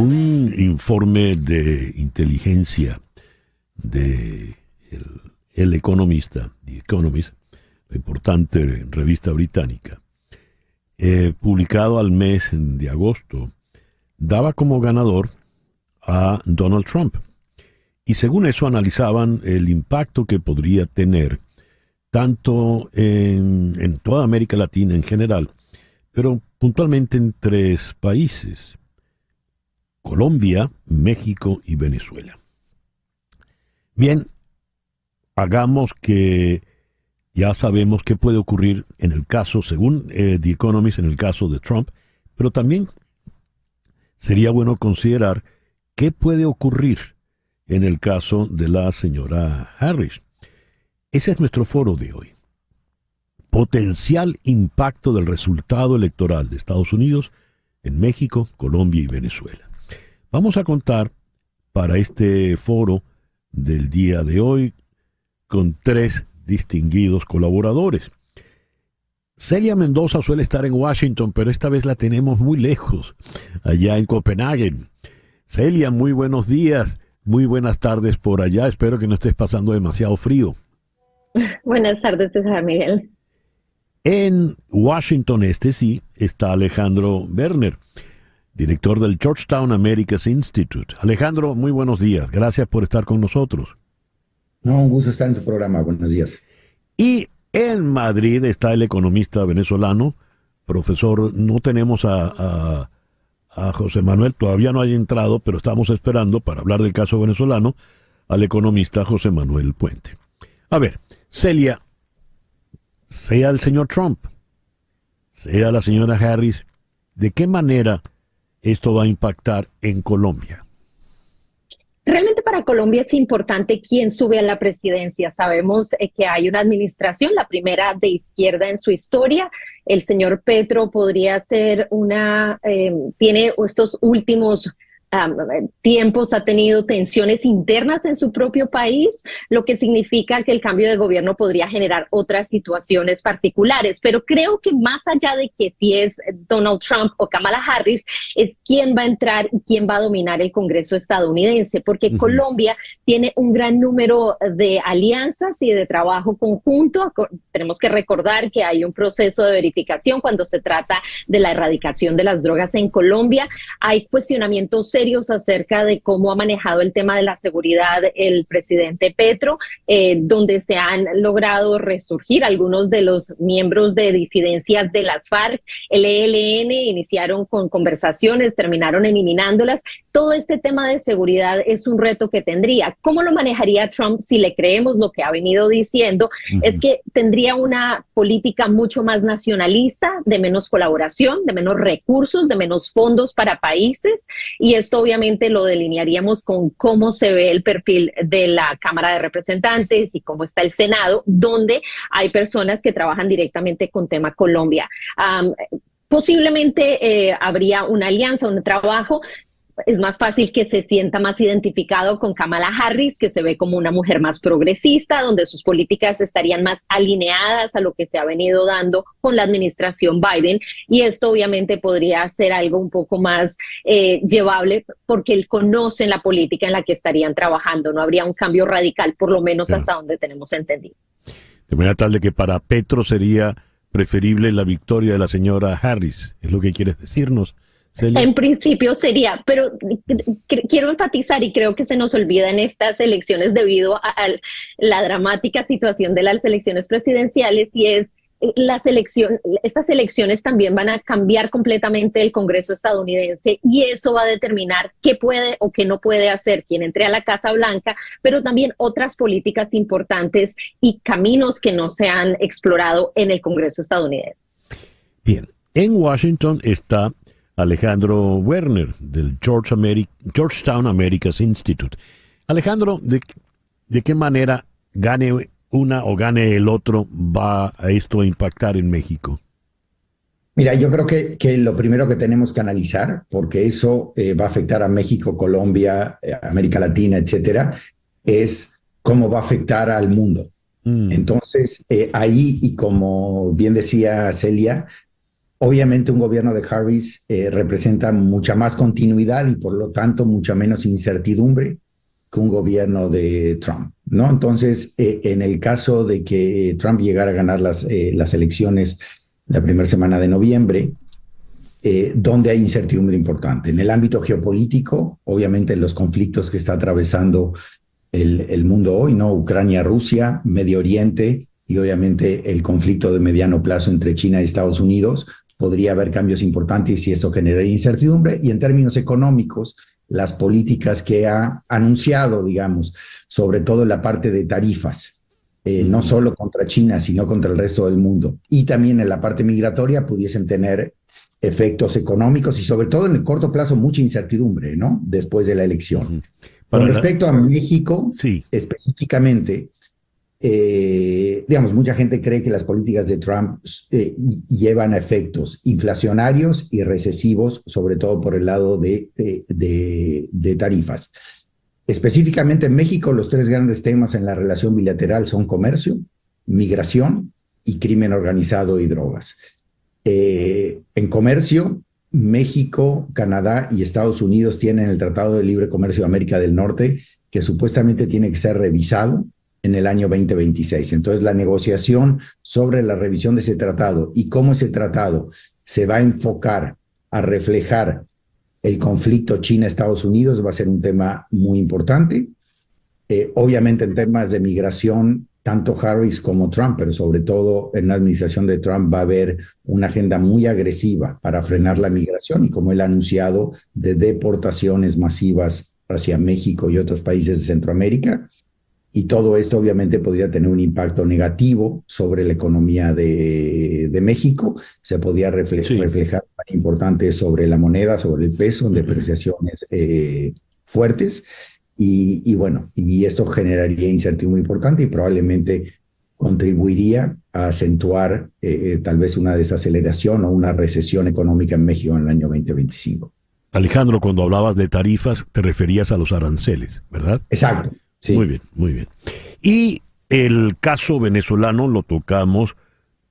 Un informe de inteligencia de el Economista, The Economist, la importante revista británica, publicado al mes de agosto, daba como ganador a Donald Trump. Y según eso analizaban el impacto que podría tener tanto en toda América Latina en general, pero puntualmente en 3 países: Colombia, México y Venezuela. Bien, hagamos que ya sabemos qué puede ocurrir en el caso, según The Economist, en el caso de Trump, pero también sería bueno considerar qué puede ocurrir en el caso de la señora Harris. Ese es nuestro foro de hoy. Potencial impacto del resultado electoral de Estados Unidos en México, Colombia y Venezuela. Vamos a contar para este foro del día de hoy con 3 distinguidos colaboradores. Celia Mendoza suele estar en Washington, pero esta vez la tenemos muy lejos, allá en Copenhague. Celia, muy buenos días, muy buenas tardes por allá. Espero que no estés pasando demasiado frío. Buenas tardes, César Miguel. En Washington sí está Alejandro Werner, director del Georgetown Americas Institute. Alejandro, muy buenos días. Gracias por estar con nosotros. No, un gusto estar en tu programa. Buenos días. Y en Madrid está el economista venezolano, profesor. No tenemos a José Manuel, todavía no ha entrado, pero estamos esperando para hablar del caso venezolano al economista José Manuel Puente. A ver, Celia, sea el señor Trump, sea la señora Harris, ¿de qué manera esto va a impactar en Colombia? Realmente para Colombia es importante quién sube a la presidencia. Sabemos que hay una administración, la primera de izquierda en su historia. El señor Petro podría ser tiene estos últimos tiempos, ha tenido tensiones internas en su propio país, lo que significa que el cambio de gobierno podría generar otras situaciones particulares. Pero creo que más allá de que si es Donald Trump o Kamala Harris, es quién va a entrar y quién va a dominar el Congreso estadounidense, porque Colombia tiene un gran número de alianzas y de trabajo conjunto. Tenemos que recordar que hay un proceso de verificación cuando se trata de la erradicación de las drogas en Colombia. Hay cuestionamientos serios acerca de cómo ha manejado el tema de la seguridad el presidente Petro, donde se han logrado resurgir algunos de los miembros de disidencias de las FARC, el ELN, iniciaron con conversaciones, terminaron eliminándolas. Todo este tema de seguridad es un reto que tendría. ¿Cómo lo manejaría Trump si le creemos lo que ha venido diciendo? Es que tendría una política mucho más nacionalista, de menos colaboración, de menos recursos, de menos fondos para países, y esto obviamente lo delinearíamos con cómo se ve el perfil de la Cámara de Representantes y cómo está el Senado, donde hay personas que trabajan directamente con tema Colombia. Posiblemente habría una alianza, un trabajo. Es más fácil que se sienta más identificado con Kamala Harris, que se ve como una mujer más progresista, donde sus políticas estarían más alineadas a lo que se ha venido dando con la administración Biden, y esto obviamente podría ser algo un poco más llevable, porque él conoce la política en la que estarían trabajando. No habría un cambio radical, por lo menos hasta donde tenemos entendido. De manera tal de que para Petro sería preferible la victoria de la señora Harris, ¿es lo que quieres decirnos, Celia? En principio sería, pero quiero enfatizar, y creo que se nos olvida en estas elecciones debido a la dramática situación de las elecciones presidenciales, y es estas elecciones también van a cambiar completamente el Congreso estadounidense, y eso va a determinar qué puede o qué no puede hacer quien entre a la Casa Blanca, pero también otras políticas importantes y caminos que no se han explorado en el Congreso estadounidense. Bien, en Washington está Alejandro Werner, del Georgetown Americas Institute. Alejandro, ¿de qué manera gane una o gane el otro va a esto a impactar en México? Mira, yo creo que lo primero que tenemos que analizar, porque eso va a afectar a México, Colombia, América Latina, etcétera, es cómo va a afectar al mundo. Entonces, ahí, y como bien decía Celia, obviamente un gobierno de Harris representa mucha más continuidad y por lo tanto mucha menos incertidumbre que un gobierno de Trump, ¿no? Entonces, en el caso de que Trump llegara a ganar las elecciones la primera semana de noviembre, donde hay incertidumbre importante. En el ámbito geopolítico, obviamente los conflictos que está atravesando el mundo hoy, ¿no? Ucrania, Rusia, Medio Oriente y obviamente el conflicto de mediano plazo entre China y Estados Unidos, podría haber cambios importantes y eso generaría incertidumbre. Y en términos económicos, las políticas que ha anunciado, digamos, sobre todo en la parte de tarifas, no solo contra China, sino contra el resto del mundo, y también en la parte migratoria pudiesen tener efectos económicos y sobre todo en el corto plazo mucha incertidumbre, ¿no? Después de la elección. Con respecto a México, sí, específicamente, digamos, mucha gente cree que las políticas de Trump llevan a efectos inflacionarios y recesivos, sobre todo por el lado de tarifas. Específicamente en México, los tres grandes temas en la relación bilateral son comercio, migración y crimen organizado y drogas. En comercio, México, Canadá y Estados Unidos tienen el Tratado de Libre Comercio de América del Norte, que supuestamente tiene que ser revisado en el año 2026. Entonces, la negociación sobre la revisión de ese tratado y cómo ese tratado se va a enfocar a reflejar el conflicto China-Estados Unidos va a ser un tema muy importante. Obviamente, en temas de migración, tanto Harris como Trump, pero sobre todo en la administración de Trump va a haber una agenda muy agresiva para frenar la migración y como él ha anunciado, de deportaciones masivas hacia México y otros países de Centroamérica. Y todo esto obviamente podría tener un impacto negativo sobre la economía de México. Se podría reflejar importante sobre la moneda, sobre el peso, en depreciaciones fuertes. Y bueno, y esto generaría incertidumbre importante y probablemente contribuiría a acentuar tal vez una desaceleración o una recesión económica en México en el año 2025. Alejandro, cuando hablabas de tarifas, te referías a los aranceles, ¿verdad? Exacto. Sí. Muy bien, muy bien. Y el caso venezolano lo tocamos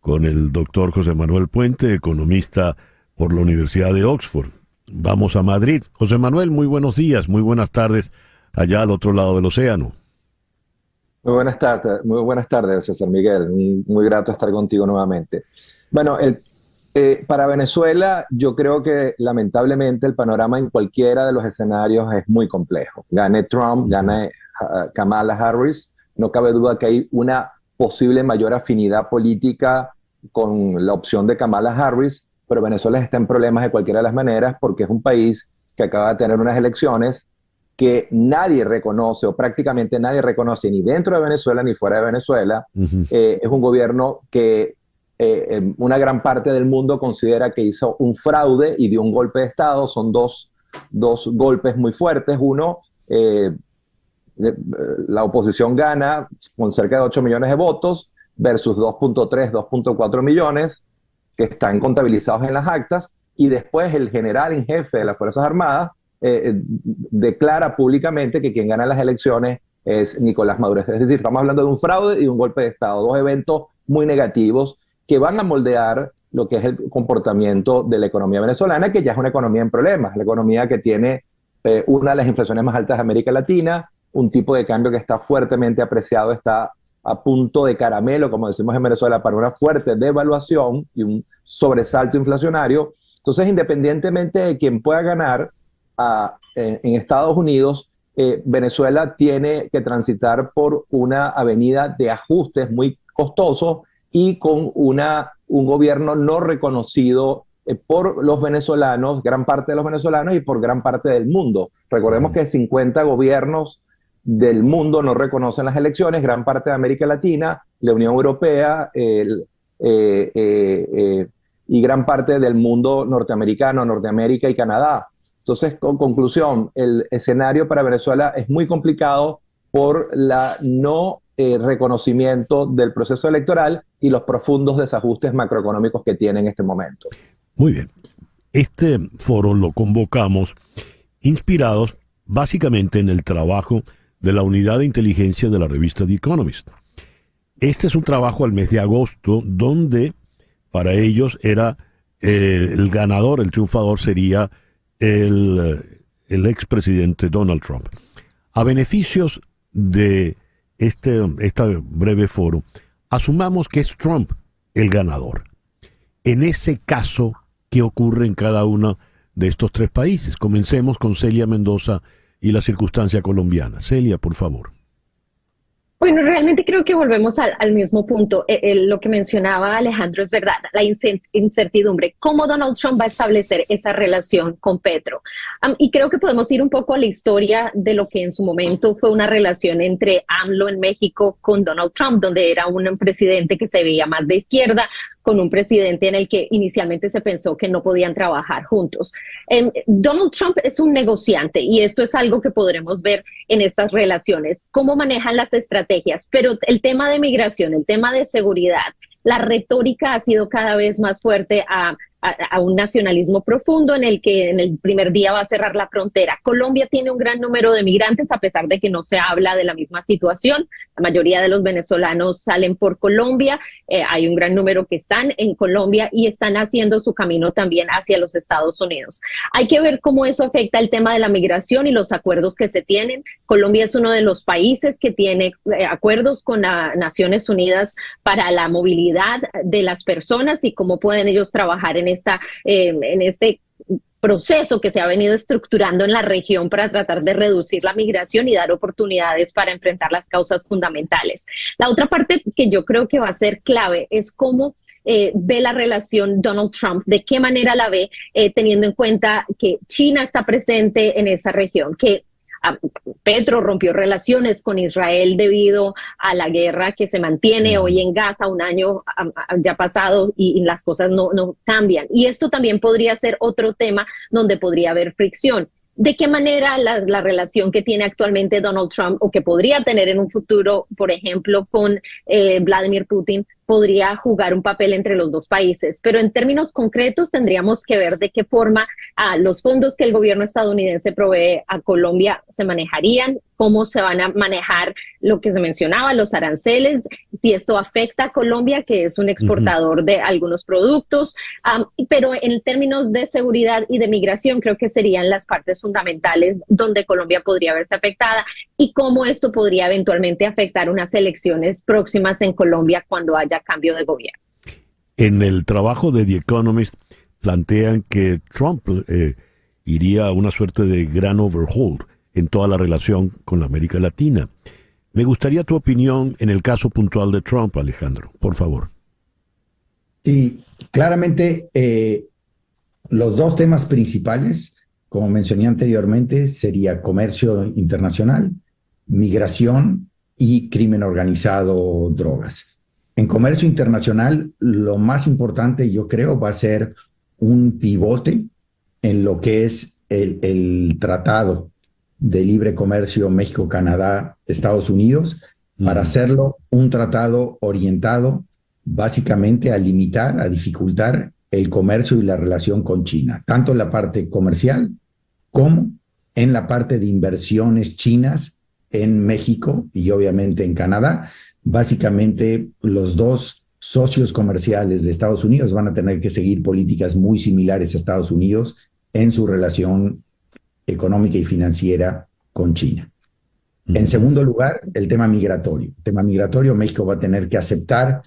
con el doctor José Manuel Puente, economista por la Universidad de Oxford. Vamos a Madrid. José Manuel, muy buenos días, muy buenas tardes allá al otro lado del océano. Muy buenas tardes, César Miguel. Muy grato estar contigo nuevamente. Bueno, para Venezuela yo creo que lamentablemente el panorama en cualquiera de los escenarios es muy complejo. Gane Trump, gane Kamala Harris, no cabe duda que hay una posible mayor afinidad política con la opción de Kamala Harris, pero Venezuela está en problemas de cualquiera de las maneras porque es un país que acaba de tener unas elecciones que nadie reconoce o prácticamente nadie reconoce ni dentro de Venezuela ni fuera de Venezuela. Es un gobierno que una gran parte del mundo considera que hizo un fraude y dio un golpe de Estado. Son dos golpes muy fuertes. Uno, la oposición gana con cerca de 8 millones de votos versus 2.3, 2.4 millones que están contabilizados en las actas, y después el general en jefe de las Fuerzas Armadas declara públicamente que quien gana las elecciones es Nicolás Maduro. Es decir, estamos hablando de un fraude y un golpe de Estado, dos eventos muy negativos que van a moldear lo que es el comportamiento de la economía venezolana, que ya es una economía en problemas, la economía que tiene una de las inflaciones más altas de América Latina, un tipo de cambio que está fuertemente apreciado, está a punto de caramelo, como decimos en Venezuela, para una fuerte devaluación y un sobresalto inflacionario. Entonces, independientemente de quién pueda ganar en Estados Unidos, Venezuela tiene que transitar por una avenida de ajustes muy costosos y con un gobierno no reconocido por los venezolanos, gran parte de los venezolanos y por gran parte del mundo. Recordemos que 50 gobiernos del mundo no reconocen las elecciones, gran parte de América Latina, la Unión Europea y gran parte del mundo norteamericano, Norteamérica y Canadá. Entonces, con conclusión, el escenario para Venezuela es muy complicado por la no reconocimiento del proceso electoral y los profundos desajustes macroeconómicos que tiene en este momento. Muy bien. Este foro lo convocamos inspirados básicamente en el trabajo de la unidad de inteligencia de la revista The Economist. Este es un trabajo al mes de agosto donde para ellos era el ganador, el triunfador sería el expresidente Donald Trump. A beneficios de este breve foro, asumamos que es Trump el ganador. En ese caso, ¿qué ocurre en cada uno de estos tres países? Comencemos con Celia Mendoza y la circunstancia colombiana. Celia, por favor. Bueno, realmente creo que volvemos al mismo punto. Lo que mencionaba Alejandro es verdad, la incertidumbre. ¿Cómo Donald Trump va a establecer esa relación con Petro? Y creo que podemos ir un poco a la historia de lo que en su momento fue una relación entre AMLO en México con Donald Trump, donde era un presidente que se veía más de izquierda, con un presidente en el que inicialmente se pensó que no podían trabajar juntos. Donald Trump es un negociante y esto es algo que podremos ver en estas relaciones, cómo manejan las estrategias, pero el tema de migración, el tema de seguridad, la retórica ha sido cada vez más fuerte a un nacionalismo profundo en el que en el primer día va a cerrar la frontera. Colombia tiene un gran número de migrantes, a pesar de que no se habla de la misma situación. La mayoría de los venezolanos salen por Colombia, hay un gran número que están en Colombia y están haciendo su camino también hacia los Estados Unidos. Hay que ver cómo eso afecta el tema de la migración y los acuerdos que se tienen. Colombia es uno de los países que tiene acuerdos con Naciones Unidas para la movilidad de las personas y cómo pueden ellos trabajar en este proceso que se ha venido estructurando en la región para tratar de reducir la migración y dar oportunidades para enfrentar las causas fundamentales. La otra parte que yo creo que va a ser clave es cómo ve la relación Donald Trump, de qué manera la ve, teniendo en cuenta que China está presente en esa región, que Petro rompió relaciones con Israel debido a la guerra que se mantiene hoy en Gaza, un año ya pasado y las cosas no cambian. Y esto también podría ser otro tema donde podría haber fricción. ¿De qué manera la relación que tiene actualmente Donald Trump o que podría tener en un futuro, por ejemplo, con Vladimir Putin, podría jugar un papel entre los dos países? Pero en términos concretos tendríamos que ver de qué forma los fondos que el gobierno estadounidense provee a Colombia se manejarían, cómo se van a manejar lo que se mencionaba, los aranceles, si esto afecta a Colombia, que es un exportador de algunos productos, pero en términos de seguridad y de migración creo que serían las partes fundamentales donde Colombia podría verse afectada y cómo esto podría eventualmente afectar unas elecciones próximas en Colombia cuando haya cambio de gobierno. En el trabajo de The Economist plantean que Trump iría a una suerte de gran overhaul en toda la relación con la América Latina. Me gustaría tu opinión en el caso puntual de Trump, Alejandro, por favor. Sí, claramente los dos temas principales, como mencioné anteriormente, sería comercio internacional, migración y crimen organizado, drogas. En comercio internacional, lo más importante, yo creo, va a ser un pivote en lo que es el Tratado de Libre Comercio México-Canadá-Estados Unidos, para hacerlo un tratado orientado básicamente a limitar, a dificultar el comercio y la relación con China, tanto en la parte comercial como en la parte de inversiones chinas en México y obviamente en Canadá. Básicamente, los dos socios comerciales de Estados Unidos van a tener que seguir políticas muy similares a Estados Unidos en su relación económica y financiera con China. En segundo lugar, el tema migratorio. El tema migratorio, México va a tener que aceptar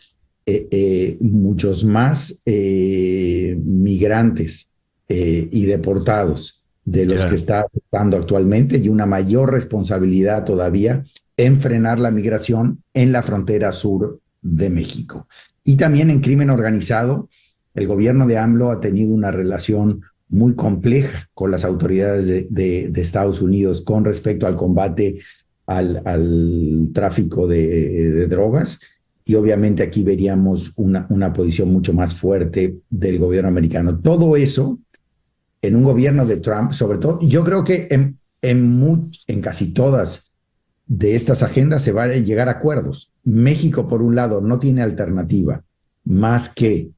muchos más migrantes y deportados de los que está aceptando actualmente y una mayor responsabilidad todavía en frenar la migración en la frontera sur de México. Y también en crimen organizado, el gobierno de AMLO ha tenido una relación muy compleja con las autoridades de Estados Unidos con respecto al combate al tráfico de drogas, y obviamente aquí veríamos una posición mucho más fuerte del gobierno americano. Todo eso en un gobierno de Trump, sobre todo, yo creo que en casi todas de estas agendas se va a llegar a acuerdos. México, por un lado, no tiene alternativa más que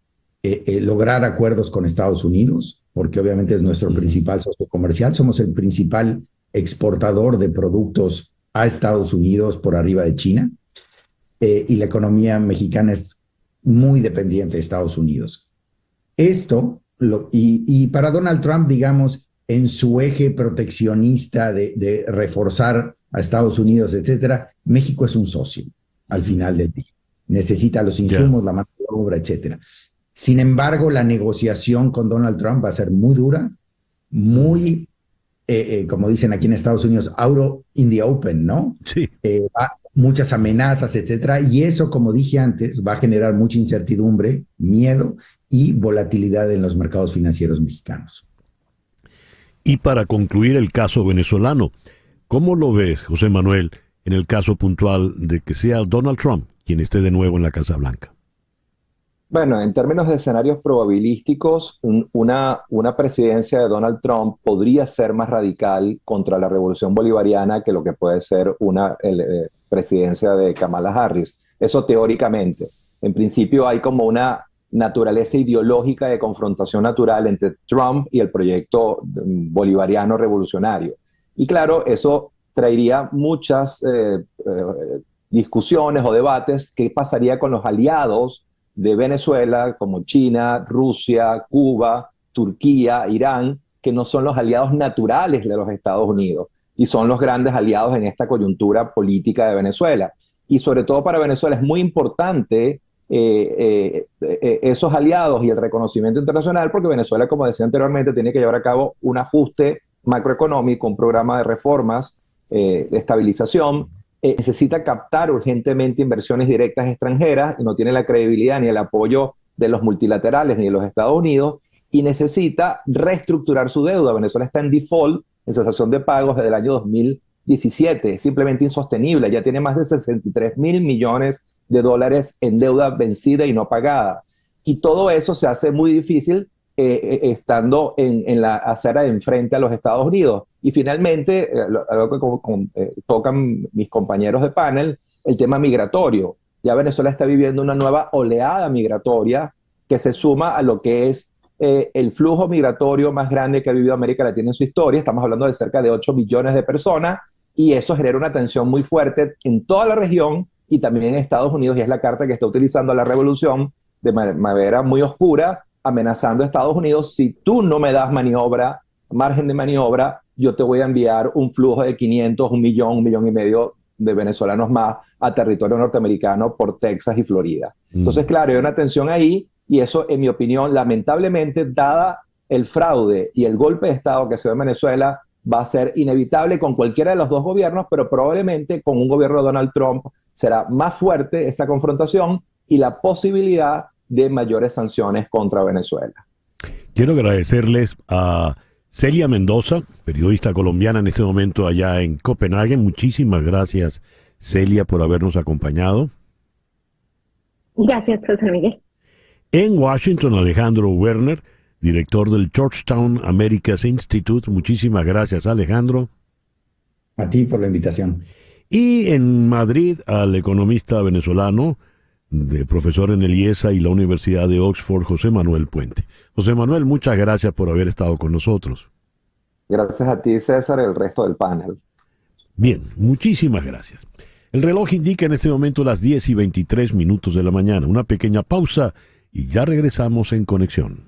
lograr acuerdos con Estados Unidos, porque obviamente es nuestro principal socio comercial. Somos el principal exportador de productos a Estados Unidos por arriba de China, y la economía mexicana es muy dependiente de Estados Unidos. Esto Y para Donald Trump, digamos, en su eje proteccionista de reforzar a Estados Unidos, etcétera, México es un socio al final del día. Necesita los insumos, la mano de obra, etcétera. Sin embargo, la negociación con Donald Trump va a ser muy dura, muy, como dicen aquí en Estados Unidos, out in the open, ¿no? Sí. Muchas amenazas, etcétera, y eso, como dije antes, va a generar mucha incertidumbre, miedo y volatilidad en los mercados financieros mexicanos. Y para concluir el caso venezolano, ¿cómo lo ves, José Manuel, en el caso puntual de que sea Donald Trump quien esté de nuevo en la Casa Blanca? Bueno, en términos de escenarios probabilísticos, una presidencia de Donald Trump podría ser más radical contra la revolución bolivariana que lo que puede ser una presidencia de Kamala Harris. Eso teóricamente. En principio hay como una naturaleza ideológica de confrontación natural entre Trump y el proyecto bolivariano revolucionario. Y claro, eso traería muchas discusiones o debates. ¿Qué pasaría con los aliados de Venezuela, como China, Rusia, Cuba, Turquía, Irán, que no son los aliados naturales de los Estados Unidos y son los grandes aliados en esta coyuntura política de Venezuela? Y sobre todo para Venezuela es muy importante esos aliados y el reconocimiento internacional, porque Venezuela, como decía anteriormente, tiene que llevar a cabo un ajuste macroeconómico, un programa de reformas, de estabilización. Necesita captar urgentemente inversiones directas extranjeras y no tiene la credibilidad ni el apoyo de los multilaterales ni de los Estados Unidos, y necesita reestructurar su deuda. Venezuela está en default, en cesación de pagos desde el año 2017, es simplemente insostenible, ya tiene más de 63.000 millones de dólares en deuda vencida y no pagada. Y todo eso se hace muy difícil estando en la acera de enfrente a los Estados Unidos. Y finalmente, algo que tocan mis compañeros de panel, el tema migratorio. Ya Venezuela está viviendo una nueva oleada migratoria que se suma a lo que es el flujo migratorio más grande que ha vivido América Latina en su historia. Estamos hablando de cerca de 8 millones de personas, y eso genera una tensión muy fuerte en toda la región y también en Estados Unidos, y es la carta que está utilizando la revolución de manera muy oscura, amenazando a Estados Unidos: si tú no me das margen de maniobra, yo te voy a enviar un flujo de 500, 1 millón y medio de venezolanos más a territorio norteamericano por Texas y Florida. Entonces, claro, hay una tensión ahí, y eso, en mi opinión, lamentablemente, dada el fraude y el golpe de Estado que se dio en Venezuela, va a ser inevitable con cualquiera de los dos gobiernos, pero probablemente con un gobierno de Donald Trump será más fuerte esa confrontación y la posibilidad de mayores sanciones contra Venezuela. Quiero agradecerles a Celia Mendoza, periodista colombiana en este momento allá en Copenhague. Muchísimas gracias, Celia, por habernos acompañado. Gracias, José Miguel. En Washington, Alejandro Werner, director del Georgetown Americas Institute. Muchísimas gracias, Alejandro. A ti por la invitación. Y en Madrid, al economista venezolano, profesor en el IESA y la Universidad de Oxford, José Manuel Puente. José Manuel, muchas gracias por haber estado con nosotros. Gracias a ti, César, y el resto del panel. Bien, muchísimas gracias. El reloj indica en este momento las 10:23 de la mañana. Una pequeña pausa y ya regresamos en Conexión.